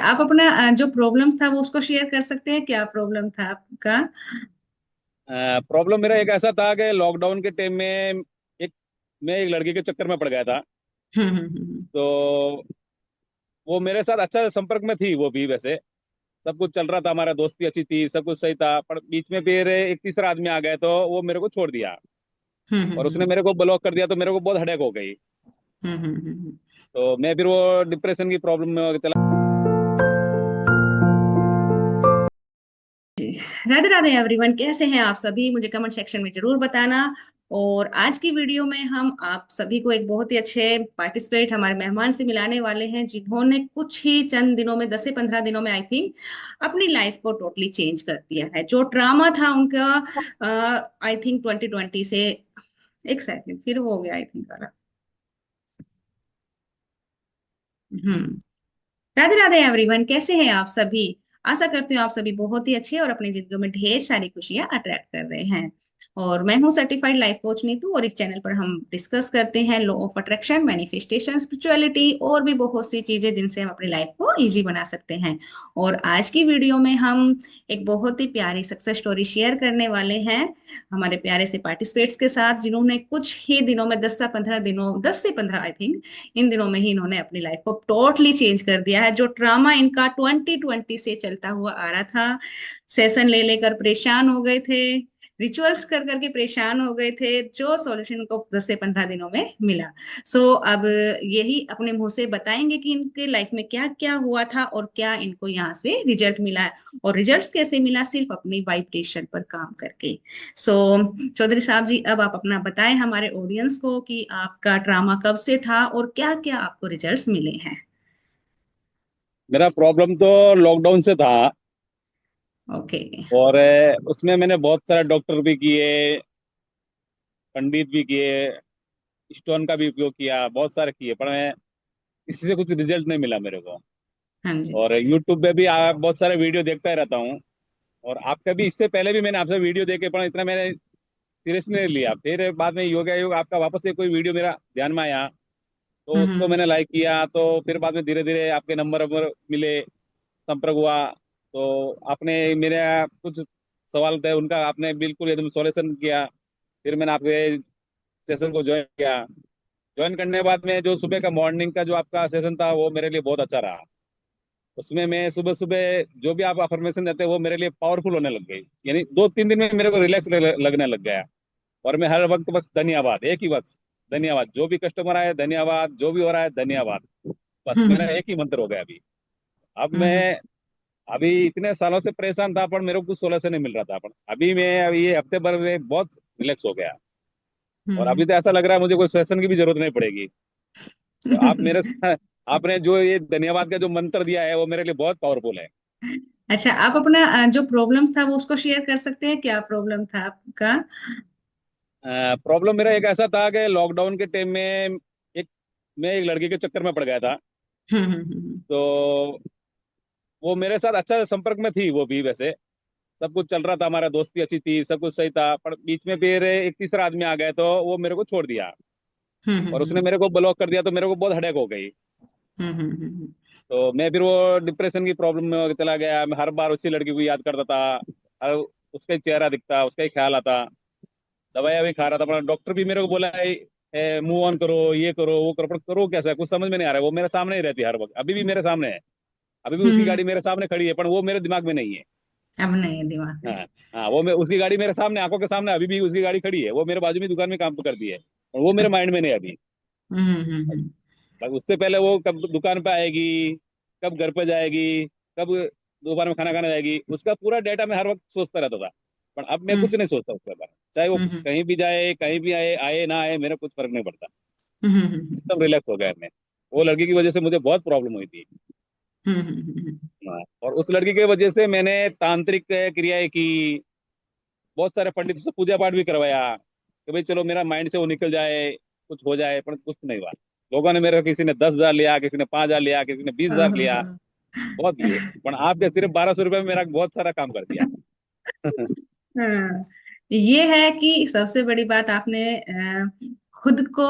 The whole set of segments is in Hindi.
आप अपना जो प्रॉब्लम्स था वो उसको शेयर कर सकते हैं, क्या प्रॉब्लम था आपका? प्रॉब्लम मेरा एक ऐसा था कि लॉकडाउन के टाइम में एक मैं एक लड़की के चक्कर में पड़ गया था। हम्म। तो वो मेरे साथ अच्छा संपर्क में थी, वो भी वैसे सब कुछ चल रहा था, हमारा दोस्ती अच्छी थी, सब कुछ सही था। पर बीच में फिर एक तीसरा आदमी आ गया, तो वो मेरे को छोड़ दिया और उसने हम्म। मेरे को ब्लॉक कर दिया। तो मेरे को बहुत हेडेक हो गई। हम्म। तो मैं फिर वो डिप्रेशन की प्रॉब्लम में चला। राधे राधे एवरीवन, कैसे हैं आप सभी? मुझे कमेंट सेक्शन में जरूर बताना। और आज की वीडियो में हम आप सभी को एक बहुत ही अच्छे पार्टिसिपेट हमारे मेहमान से मिलाने वाले हैं, जिन्होंने कुछ ही चंद दिनों में, 10 से 15 दिनों में आई थिंक, अपनी लाइफ को टोटली चेंज कर दिया है। जो ट्रामा था उनका, आई थिंक 2020 से, एक सेकंड फिर हो गया I think. Hmm. Radhe Radhe everyone, कैसे हैं आप सभी? आशा करती हूँ आप सभी बहुत ही अच्छे और अपनी जिंदगी में ढेर सारी खुशियां अट्रैक्ट कर रहे हैं। और मैं हूँ सर्टिफाइड लाइफ कोच नीतू, और इस चैनल पर हम डिस्कस करते हैं law of attraction, manifestation, spirituality और भी बहुत सी चीजें जिनसे हम अपनी लाइफ को इजी बना सकते हैं। और आज की वीडियो में हम एक बहुत ही प्यारी सक्सेस स्टोरी शेयर करने वाले हैं हमारे प्यारे से पार्टिसिपेट्स के साथ, जिन्होंने कुछ ही दिनों में, 10 से 15 आई थिंक, इन दिनों में ही इन्होंने अपनी लाइफ को टोटली चेंज कर दिया है। जो ट्रामा इनका 2020 से चलता हुआ आ रहा था, सेशन ले लेकर परेशान हो गए थे, रिचुअल्स कर करके परेशान हो गए थे, जो सॉल्यूशन को 10 से 15 दिनों में मिला। अब यही अपने मुंह से बताएंगे कि इनके लाइफ में क्या क्या हुआ था और क्या इनको यहाँ से रिजल्ट मिला है। और रिजल्ट्स कैसे मिला? सिर्फ अपनी वाइब्रेशन पर काम करके। सो चौधरी साहब जी, अब आप अपना बताएं हमारे ऑडियंस को कि आपका ड्रामा कब से था और क्या क्या आपको रिजल्ट्स मिले हैं। मेरा प्रॉब्लम तो लॉकडाउन से था। ओके। और उसमें मैंने बहुत सारे डॉक्टर भी किए, पंडित भी किए, स्टोन का भी उपयोग किया, बहुत सारे किए, पर मैं किसी से कुछ रिजल्ट नहीं मिला मेरे को। हाँ जी। और यूट्यूब पे भी बहुत सारे वीडियो देखता ही रहता हूँ। और आपका भी, इससे पहले भी मैंने आपसे वीडियो देखे, पर इतना मैंने सीरियस नहीं लिया। फिर बाद में योगा योग आपका वापस से कोई वीडियो मेरा ध्यान में आया, तो उसको हम्म। मैंने लाइक किया। तो फिर बाद में धीरे धीरे आपके नंबर वंबर मिले, संपर्क हुआ। तो आपने मेरे कुछ सवाल थे, उनका आपने बिल्कुल एकदम सॉल्यूशन किया। फिर मैंने आपके सेशन को ज्वाइन किया। ज्वाइन करने के बाद में जो सुबह का मॉर्निंग का जो आपका सेशन था, वो मेरे लिए बहुत अच्छा रहा। उसमें मैं सुबह सुबह जो भी आप अफर्मेशन देते हैं, वो मेरे लिए पावरफुल होने लग गई। यानी 2-3 दिन में मेरे को रिलैक्स लगने लग गया। और मैं हर वक्त बस धन्यवाद, एक ही वक्त धन्यवाद, जो भी कस्टमर आए धन्यवाद, जो भी हो रहा है धन्यवाद। बस मेरा हम्म। एक ही मंत्र हो गया अभी। अब हम्म। मैं, अभी इतने सालों से परेशान था, पर मेरे को कुछ सोल्यूशन नहीं मिल रहा था, पर अभी ये हफ्ते भर में बहुत रिलैक्स हो गया। और अभी हम्म। तो ऐसा लग रहा है मुझे कोई सेशन की भी जरूरत नहीं पड़ेगी। तो आप मेरे साथ, आपने जो ये धन्यवाद का जो मंत्र दिया है, वो मेरे लिए बहुत पावरफुल है। अच्छा, आप अपना जो प्रॉब्लम्स था वो उसको शेयर कर सकते हैं, क्या प्रॉब्लम था आपका? प्रॉब्लम मेरा एक ऐसा था कि लॉकडाउन के टाइम में एक मैं एक लड़की के चक्कर में पड़ गया था। हम्म। तो वो मेरे साथ अच्छा संपर्क में थी, वो भी वैसे सब कुछ चल रहा था, हमारा दोस्ती अच्छी थी, सब कुछ सही था। पर बीच में फिर एक तीसरा आदमी आ गया, तो वो मेरे को छोड़ दिया और उसने हम्म। मेरे को ब्लॉक कर दिया। तो मेरे को बहुत हेडेक हो गई। हम्म। तो मैं फिर वो डिप्रेशन की प्रॉब्लम में चला गया। मैं हर बार उसी लड़की को याद करता था, हर उसका ही चेहरा दिखता, उसका ही ख्याल आता। दवाइयाँ भी खा रहा था, पर डॉक्टर भी मेरे को बोला है मूव ऑन करो, ये करो, वो करो, पर करो कैसा, कुछ समझ में नहीं आ रहा है। वो मेरे सामने ही रहती है हर वक्त, अभी भी मेरे सामने है। अभी भी उसकी हम्म। गाड़ी मेरे सामने खड़ी है, पर वो मेरे दिमाग में नहीं है। अब नहीं है दिमाग में। हाँ। हाँ, वो मैं उसकी गाड़ी मेरे सामने, आंखों के सामने अभी भी उसकी गाड़ी खड़ी है। वो मेरे बाजू में दुकान में काम करती है, और वो मेरे अच्छा। माइंड में नहीं है अभी। हम्म। बस उससे पहले वो कब दुकान पे आएगी, कब घर पे जाएगी, कब दोपहर में खाना खाने जाएगी, उसका पूरा डेटा मैं हर वक्त सोचता रहता था। पर अब मैं कुछ हम्म। नहीं सोचता उसके बारे में। चाहे वो हम्म। कहीं भी जाए, कहीं भी आए, आए ना आए, मेरा कुछ फर्क नहीं पड़ता। हम्म। एकदम रिलैक्स हो गया मैं। वो लड़की की वजह से मुझे बहुत प्रॉब्लम हुई थी। हम्म। हाँ, और उस लड़की की वजह से मैंने तांत्रिक क्रियाएं की, बहुत सारे पंडित से पूजा पाठ भी करवाया कि भाई चलो मेरा माइंड से वो निकल जाए, कुछ हो जाए, पर कुछ नहीं हुआ। लोगों ने मेरे, किसी ने 10,000 लिया, किसी ने 5,000 लिया, किसी ने 20,000 लिया, बहुत लिए। पर आपके सिर्फ 1,200 रुपये में मेरा बहुत सारा काम कर दिया। हाँ, ये है कि सबसे बड़ी बात आपने खुद को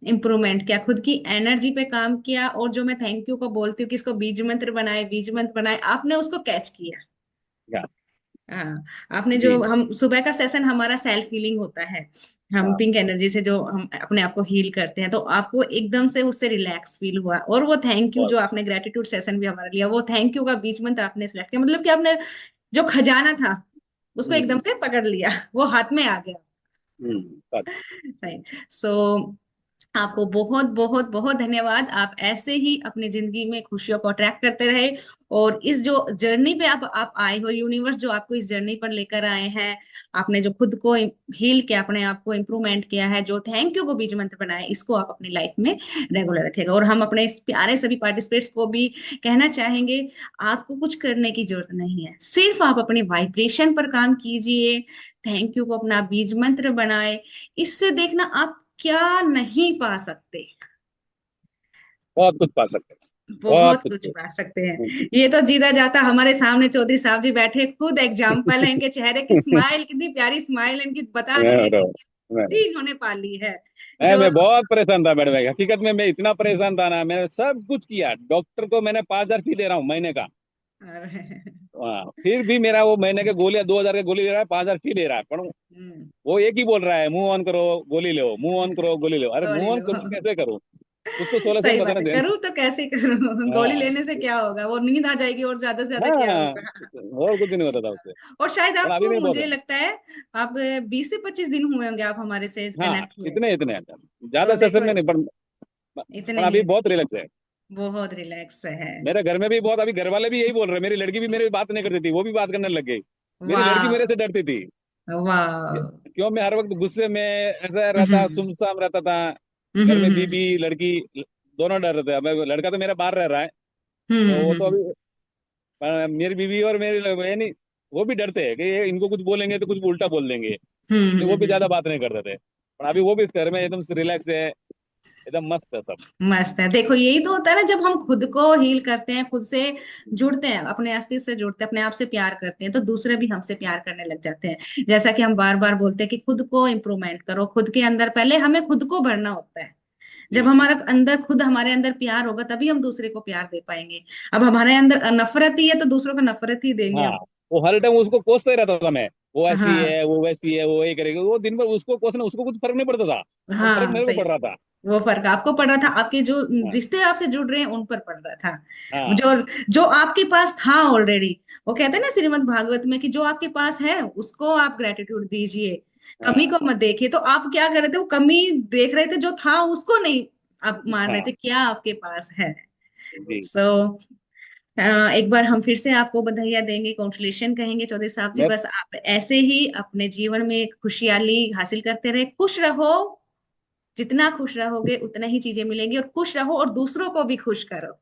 इम्प्रूवमेंट किया, खुद की एनर्जी पे काम किया, और जो मैं थैंक यू को बोलती हूँ कि इसको बीज मंत्र बनाए, आपने उसको कैच किया। या, हाँ, आपने जो, जी, हम सुबह का सेशन हमारा सेल्फ हीलिंग होता है, हम हाँ, पिंक एनर्जी से जो हम अपने आप को हील करते हैं, तो आपको एकदम से उससे रिलैक्स फील हुआ, और वो थैंक यू बहुत, जो आपने ग्रेटिट्यूड सेशन भी हमारा लिया, वो थैंक यू का बीज मंत्र आपने सिलेक्ट किया, मतलब कि आपने जो खजाना था उसको एकदम हम्म, से पकड़ लिया, वो हाथ में आ गया। सच, सही। सो आपको बहुत बहुत बहुत धन्यवाद, आप ऐसे ही अपनी जिंदगी में खुशियों को अट्रैक्ट करते रहे, और इस जो जर्नी पे आप आए हो, यूनिवर्स जो आपको इस जर्नी पर लेकर आए हैं, आपने जो खुद को हील किया, अपने आप को इम्प्रूवमेंट किया है, जो थैंक यू को बीज मंत्र बनाया, इसको आप अपनी लाइफ में रेगुलर रखेगा। और हम अपने इस प्यारे सभी पार्टिसिपेट्स को भी कहना चाहेंगे, आपको कुछ करने की जरूरत नहीं है, सिर्फ आप अपनी वाइब्रेशन पर काम कीजिए, थैंक यू को अपना बीज मंत्र बनाए, इससे देखना आप क्या नहीं पा सकते, बहुत कुछ पा सकते हैं, बहुत बहुत कुछ। कुछ पा सकते हैं। ये तो जीता जाता हमारे सामने चौधरी साहब जी बैठे, खुद एग्जाम्पल है, इनके चेहरे की स्माइल, कितनी प्यारी स्माइल इनकी, बता रहे हैं कि खुशी इन्होंने पाली है। जो मैं बहुत परेशान था मैडम, हकीकत में मैं इतना परेशान था ना, मैंने सब कुछ किया, डॉक्टर को मैंने 5,000 फी दे रहा हूँ महीने का। हाँ, फिर भी मेरा वो महीने के गोलियां 2,000 के गोली ले रहा है, 5,000 फी ले रहा है, पर हम्म, वो एक ही बोल रहा है, मुंह ऑन करो गोली लो, मुंह ऑन करो गोली लो। अरे गोली मुंह ऑन लो। करूँ कैसे करूँ? कुछ तो सोल्यूशन सही बात बताना है, देना। करूँ तो कैसे करूँ, गोली हाँ, लेने से क्या होगा, वो नींद आ जाएगी, और ज्यादा से ज्यादा क्या हाँ, होगा। और कुछ नहीं होता था उससे। और शायद पर अभी आपको, नहीं बहुत मुझे है। लगता है आप 20 से 25 दिन हुए होंगे आप हमारे से हाँ, कनेक्ट हुए। इतने इतने तो ज्यादा सेशन देखो, में नहीं, इतने पर अभी ही, बहुत रिलैक्स है। बहुत रिलैक्स है। मेरे घर में भी बहुत, अभी घर वाले भी यही बोल रहे हैं, मेरी लड़की भी मेरे भी बात नहीं करती थी, वो भी बात करने लग गई। मेरी लड़की वाह, मेरे से डरती थी। वाह। क्यों, मैं हर वक्त गुस्से में ऐसा रहता, हम्म, सुमसाम रहता था। घर हम्म, में बीबी लड़की दोनों डर रहे थे। अब लड़का तो मेरा बाहर रह रहा है, तो वो तो हम्म, अभी मेरी बीवी और मेरी ये नहीं, वो भी डरते हैं कि ये इनको कुछ बोलेंगे तो कुछ उल्टा बोल देंगे, हम्म, इसलिए वो भी ज्यादा बात नहीं करते थे। पर अभी वो भी घर में एकदम रिलैक्स है, एकदम मस्त है सब। मस्त है। देखो, यही तो होता है ना, जब हम खुद को हील करते हैं, खुद से जुड़ते हैं, अपने अस्तित्व से जुड़ते हैं, अपने आप से प्यार करते हैं, तो दूसरे भी हमसे प्यार करने लग जाते हैं। जैसा कि हम बार बार बोलते हैं कि खुद को इम्प्रूवमेंट करो, खुद के अंदर पहले हमें खुद को भरना होता है। जब जी, हमारा अंदर, खुद हमारे अंदर प्यार होगा, तभी हम दूसरे को प्यार दे पाएंगे। अब हमारे अंदर नफरत ही है, तो दूसरों को नफरत ही देंगे हाँ, हम। वो हर टाइम उसको कोसते ही रहता था मैं, वो ऐसी हाँ, है, वो वैसी है, वो ये करेगी, वो दिन भर उसको कोसना, उसको कुछ फर्क नहीं पड़ता था, और फर्क हाँ, मेरे को सही। पड़ रहा था। वो फर्क आपको पड़ रहा था, आपके जो हाँ, रिश्ते आपसे जुड़ रहे हैं उन पर पड़ रहा था। हाँ, जो जो आपके पास था ऑलरेडी, वो कहते हैं ना श्रीमद् भागवत में, कि जो आपके पास है उसको आप ग्रेटिट्यूड दीजिए, कमी हाँ, को मत देखिए। तो आप क्या कर रहे थे, वो कमी देख रहे थे, जो था उसको नहीं आप मान रहे हाँ, थे, क्या आपके पास है। जी। सो एक बार हम फिर से आपको बधाइयाँ देंगे, कॉन्ग्रेचुलेशन कहेंगे चौधरी साहब जी। मैं बस आप ऐसे ही अपने जीवन में खुशहाली हासिल करते रहे, खुश रहो, जितना खुश रहोगे उतना ही चीजें मिलेंगी, और खुश रहो और दूसरों को भी खुश करो,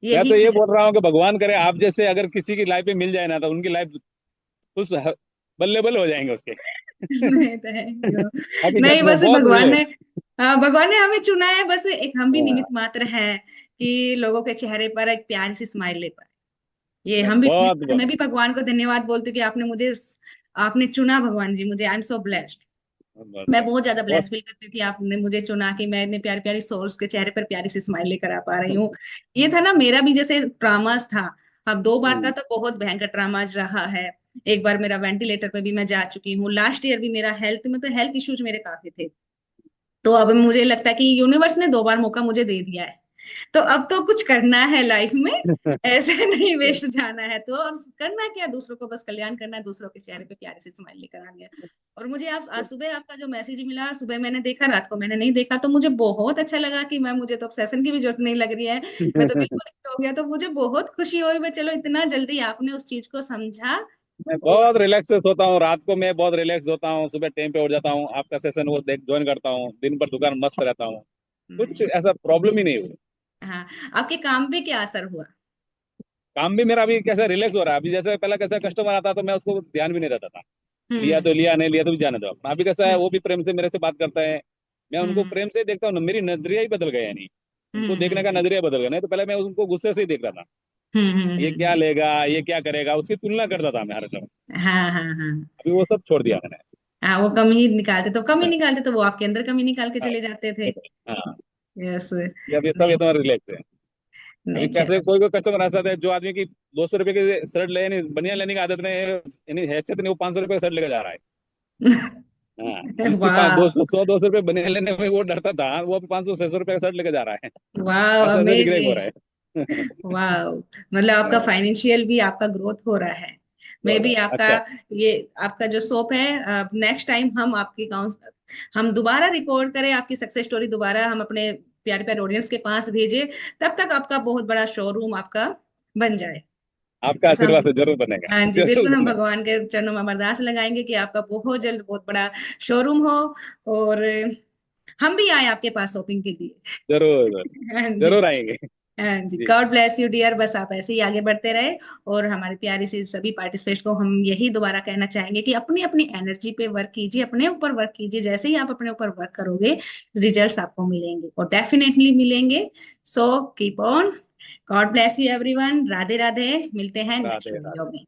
मैं यही तो ये खजाना। बोल रहा हूँ कि भगवान करे आप जैसे अगर किसी की लाइफ में मिल जाए ना, तो उनकी लाइफ खुश बल्ले बल्ले हो जाएंगे उसके। नहीं, थैंक यू। हकीकत नहीं, में बस बहुत भगवान मिले। ने, हाँ, भगवान ने हमें चुना है, बस एक हम भी हाँ, निमित्त मात्र हैं कि लोगों के चेहरे पर एक प्यारी सी स्माइल ले पाए। ये नहीं, हम भी निमित्त बहुत मात्र, बहुत मैं भी भगवान को धन्यवाद बोलती हूँ कि आपने मुझे, आपने चुना भगवान जी मुझे, आई एम सो ब्लेस्ड। बहुत मैं बहुत बहुत ज्यादा बहुत। ब्लेस फील करती हूँ कि आपने मुझे चुना, कि मैं इतने प्यारी प्यारी सोल्स के चेहरे पर प्यारी सी स्माइल लेकर आ पा रही हूँ। ये था ना, मेरा भी जैसे ट्रामास था। अब 2 बार का हम्म, तो बहुत भयंकर ट्रामाज रहा है। एक बार मेरा वेंटिलेटर पे भी मैं जा चुकी हूँ, लास्ट ईयर भी मेरा हेल्थ में, तो हेल्थ इश्यूज मेरे काफी थे। तो अब मुझे लगता है कि यूनिवर्स ने 2 बार मौका मुझे दे दिया है, तो अब तो कुछ करना है लाइफ में, ऐसे नहीं वेस्ट जाना है। तो अब करना क्या, दूसरों को बस कल्याण करना है, दूसरों के चेहरे पे प्यारे से स्माइल लेकर आनी है। और मुझे आप आज सुबह आपका जो मैसेज मिला, सुबह मैंने देखा, रात को मैंने नहीं देखा, तो मुझे बहुत अच्छा लगा कि मैं, मुझे तो अब सेशन की भी जरूरत नहीं लग रही है, मैं तो बिल्कुल हिट हो गया। तो मुझे बहुत खुशी हुई, मैं, चलो इतना जल्दी आपने उस चीज को समझा। मैं और बहुत रिलैक्स से सोता हूँ, रात को मैं बहुत रिलैक्स होता हूँ, सुबह टाइम पे उठ जाता हूँ, आपका सेशन वो देख ज्वाइन करता हूँ, दिन भर दुकान मस्त रहता हूँ, कुछ नहीं, ऐसा प्रॉब्लम ही नहीं हुई। हाँ, आपके काम पे क्या असर हुआ। काम भी मेरा अभी कैसा रिलैक्स हो रहा है, अभी जैसे पहले कैसा कस्टमर आता तो मैं उसको ध्यान भी नहीं रहता था, लिया हम्म, तो लिया, नहीं लिया तो भी जाने दो। अभी कैसा है, हम्म, वो भी प्रेम से मेरे से बात करता है, मैं उनको हम्म, प्रेम से ही देखता हूँ ना, मेरी नजरिया ही बदल गया, यानी उनको हम्म, देखने का नजरिया बदल गया। नहीं तो पहले मैं उनको गुस्से से ही देख रहा था, हम्म, ये क्या लेगा, ये क्या करेगा, उसकी तुलना करता था मैं हर समय। हाँ, हाँ, हाँ। अभी वो सब छोड़ दिया मैंने। हाँ, वो कमी निकालते तो कमी निकालते तो वो आपके अंदर कमी निकाल के हाँ, चले जाते थे। हाँ, यस। ये सब ये नहीं, तुम्हारे रिलेक्स है। अभी नहीं कैसे चलो। कोई कोई कस्टमर ऐसा था जो आदमी की 200 रुपए की शर्ट ले, यानी बनियान लेने की आदत नहीं है, यानी हैसियत नहीं, वो 500 रुपए की शर्ट लेकर जा रहा है। हाँ, जिसकी पाँच वाह। 200 200 रुपए बनियान लेने में वो डरता था, वो अभी 500 600 रुपए का शर्ट लेकर जा रहा है। वाह, ऐसा ऐसा बिक्री हो अमेजिंग। रहा है। वाह, मतलब आपका हाँ, फाइनेंशियल भी आपका ग्रोथ हो रहा है। हो मे रहा बी है आपका, अच्छा। ये आपका जो सोप है, नेक्स्ट टाइम हम आपकी हम दोबारा रिकॉर्ड करें आपकी सक्सेस स्टोरी, दोबारा हम अपने प्यारे प्यारे ऑडियंस के पास भेजें, तब तक आपका बहुत बड़ा शोरूम आपका बन जाए। आपका बस हम, आशीर्वाद से जरूर बनेगा। हाँ जी, जरूर बिल्कुल हम बनेगा। भगवान के चरणों में अरदास लगाएंगे कि आपका बहुत जल्द बहुत बड़ा शोरूम हो, और हम भी आए आपके पास शॉपिंग के लिए। जरूर, हाँ जी। जरूर आएंगे। हाँ जी, जी। गॉड ब्लेस यू डियर, बस आप ऐसे ही आगे बढ़ते रहे। और हमारे प्यारे से सभी पार्टिसिपेंट्स को हम यही दोबारा कहना चाहेंगे कि अपनी अपनी एनर्जी पे वर्क कीजिए, अपने ऊपर वर्क कीजिए, जैसे ही आप अपने ऊपर वर्क करोगे रिजल्ट्स आपको मिलेंगे, और डेफिनेटली मिलेंगे। So keep on. God bless you everyone, Radhe Radhe, मिलते हैं नेक्स्ट राधे राधे। वीडियो में।